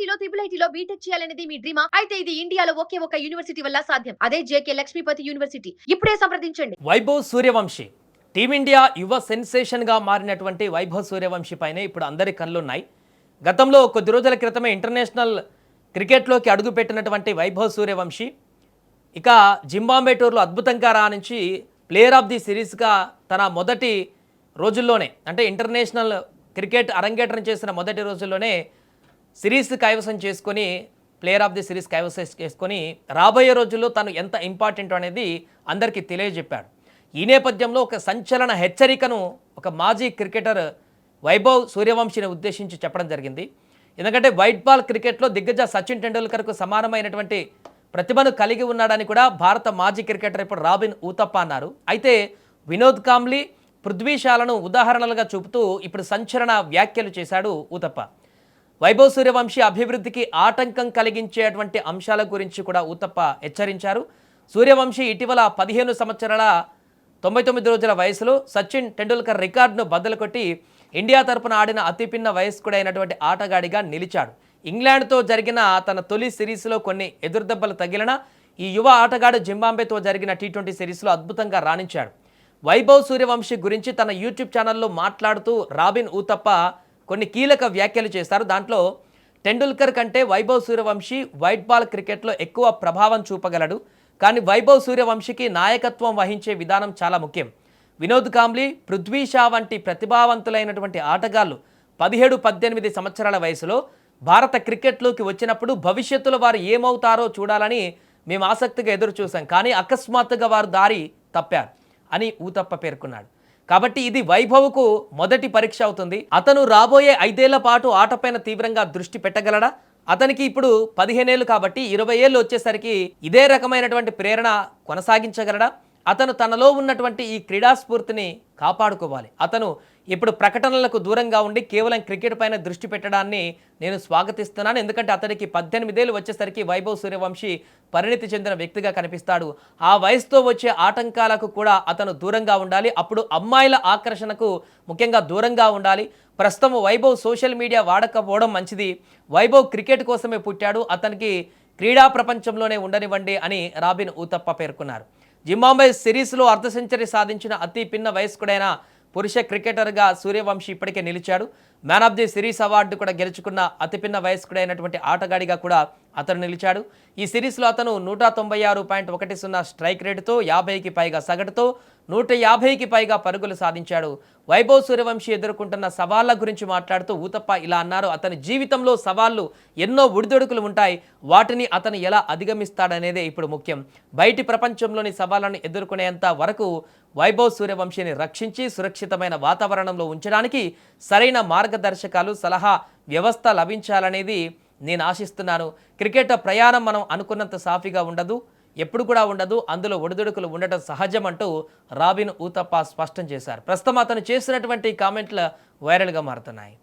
ఐఐటీలో ఐఐటీలో BTech చేయాలనేది మీ డ్రీమా? అయితే ఇది ఇండియాలో ఒకే ఒక యూనివర్సిటీ వల్ల సాధ్యం. అదే జేకే లక్ష్మీపతి యూనివర్సిటీ. ఇప్పుడే సంప్రదించండి. వైభవ్ సూర్యవంశి టీమిండియా యువ సెన్సేషన్గా మారినటువంటి వైభవ్ సూర్యవంశి పైనే ఇప్పుడు అందరి కళ్ళున్నాయి. గతంలో కొద్ది రోజుల క్రితమే ఇంటర్నేషనల్ క్రికెట్లోకి అడుగుపెట్టినటువంటి వైభవ్ సూర్యవంశి ఇక జింబాబ్వే టూర్లో అద్భుతంగా రాణించి ప్లేయర్ ఆఫ్ ది సిరీస్గా తన మొదటి రోజుల్లోనే అంటే ఇంటర్నేషనల్ క్రికెట్ అరంగేట్రం చేసిన మొదటి రోజుల్లోనే సిరీస్ కైవసం చేసుకొని ప్లేయర్ ఆఫ్ ది సిరీస్ కైవసం చేసుకొని రాబోయే రోజుల్లో తను ఎంత ఇంపార్టెంట్ అనేది అందరికీ తెలియజెప్పాడు. ఈ నేపథ్యంలో ఒక సంచలన హెచ్చరికను ఒక మాజీ క్రికెటర్ వైభవ్ సూర్యవంశిని ఉద్దేశించి చెప్పడం జరిగింది. ఎందుకంటే వైట్ బాల్ క్రికెట్లో దిగ్గజ సచిన్ టెండూల్కర్కు సమానమైనటువంటి ప్రతిభను కలిగి ఉన్నాడని కూడా భారత మాజీ క్రికెటర్ ఇప్పుడు రాబిన్ ఊతప్ప అన్నారు. అయితే వినోద్ కాంబ్లీ, పృథ్వీ షాలను ఉదాహరణలుగా చూపుతూ ఇప్పుడు సంచలన వ్యాఖ్యలు చేశాడు ఊతప్ప. వైభవ్ సూర్యవంశి అభివృద్ధికి ఆటంకం కలిగించేటువంటి అంశాల గురించి కూడా ఊతప్ప హెచ్చరించారు. సూర్యవంశి ఇటీవల 15 సంవత్సరాల 99 రోజుల వయసులో సచిన్ టెండూల్కర్ రికార్డును బద్దలు కొట్టి ఇండియా తరపున ఆడిన అతిపిన్న వయస్కుడైనటువంటి ఆటగాడిగా నిలిచాడు. ఇంగ్లాండ్తో జరిగిన తన తొలి సిరీస్లో కొన్ని ఎదురుదెబ్బలు తగిలిన ఈ యువ ఆటగాడు జింబాబ్వేతో జరిగిన టీ20 సిరీస్లో అద్భుతంగా రాణించాడు. వైభవ్ సూర్యవంశి గురించి తన యూట్యూబ్ ఛానల్లో మాట్లాడుతూ రాబిన్ ఊతప్ప కొన్ని కీలక వ్యాఖ్యలు చేశారు. దాంట్లో టెండూల్కర్ కంటే వైభవ్ సూర్యవంశి వైట్ బాల్ క్రికెట్లో ఎక్కువ ప్రభావం చూపగలడు, కానీ వైభవ్ సూర్యవంశికి నాయకత్వం వహించే విధానం చాలా ముఖ్యం. వినోద్ కాంబ్లీ, పృథ్వీ షా వంటి ప్రతిభావంతులైనటువంటి ఆటగాళ్లు 17-18 సంవత్సరాల వయసులో భారత క్రికెట్లోకి వచ్చినప్పుడు భవిష్యత్తులో వారు ఏమవుతారో చూడాలని మేము ఆసక్తిగా ఎదురు చూసాం, కానీ అకస్మాత్తుగా వారు దారి తప్పారు అని ఊతప్ప పేర్కొన్నాడు. కాబట్టి ఇది వైభవ్కు మొదటి పరీక్ష అవుతుంది. అతను రాబోయే 5 ఏళ్ల పాటు ఆటపైన తీవ్రంగా దృష్టి పెట్టగలడా? అతనికి ఇప్పుడు 15 ఏళ్ళు కాబట్టి 20 ఏళ్ళు వచ్చేసరికి ఇదే రకమైనటువంటి ప్రేరణ కొనసాగించగలడా? అతను తనలో ఉన్నటువంటి ఈ క్రీడా స్ఫూర్తిని కాపాడుకోవాలి. అతను ఇప్పుడు ప్రకటనలకు దూరంగా ఉండి కేవలం క్రికెట్ పైన దృష్టి పెట్టడాన్ని నేను స్వాగతిస్తున్నాను. ఎందుకంటే అతనికి 18 ఏళ్ళు వచ్చేసరికి వైభవ్ సూర్యవంశి పరిణితి చెందిన వ్యక్తిగా కనిపిస్తాడు. ఆ వయసుతో వచ్చే ఆటంకాలకు కూడా అతను దూరంగా ఉండాలి. అప్పుడు అమ్మాయిల ఆకర్షణకు ముఖ్యంగా దూరంగా ఉండాలి. ప్రస్తుతం వైభవ్ సోషల్ మీడియా వాడకపోవడం మంచిది. వైభవ్ క్రికెట్ కోసమే పుట్టాడు, అతనికి క్రీడా ప్రపంచంలోనే ఉండనివ్వండి అని రాబిన్ ఊతప్ప పేర్కొన్నారు. జింబాబ్వే సిరీస్లో అర్ధ సెంచరీ సాధించిన అతి పిన్న వయస్కుడైన పురుష క్రికెటర్గా సూర్యవంశి ఇప్పటికే నిలిచాడు. Man of the series award కూడా గెలుచుకున్న అతిపిన్న వయస్కుడైనటువంటి ఆటగాడిగా కూడా అతను నిలిచాడు. ఈ సిరీస్లో అతను 196.10 స్ట్రైక్ రేటుతో 50కి పైగా సగటుతో 150కి పైగా పరుగులు సాధించాడు. వైభవ్ సూర్యవంశి ఎదుర్కొంటున్న సవాళ్ల గురించి మాట్లాడుతూ ఊతప్ప ఇలా అన్నారు. అతని జీవితంలో సవాళ్లు ఎన్నో ఒడిదొడుకులు ఉంటాయి, వాటిని అతను ఎలా అధిగమిస్తాడనేదే ఇప్పుడు ముఖ్యం. బయటి ప్రపంచంలోని సవాళ్లను ఎదుర్కొనేంత వరకు వైభవ్ సూర్యవంశిని రక్షించి సురక్షితమైన వాతావరణంలో ఉంచడానికి సరైన మార్గదర్శకాలు, సలహా వ్యవస్థ లభించాలనేది నేను ఆశిస్తున్నాను. క్రికెట్ ప్రయాణం మనం అనుకున్నంత సాఫీగా ఉండదు, ఎప్పుడు కూడా ఉండదు, అందులో ఒడిదుడుకులు ఉండటం సహజం అంటూ రాబిన్ ఊతప్ప స్పష్టం చేశారు. ప్రస్తుతం అతను చేసినటువంటి కామెంట్లు వైరల్గా మారుతున్నాయి.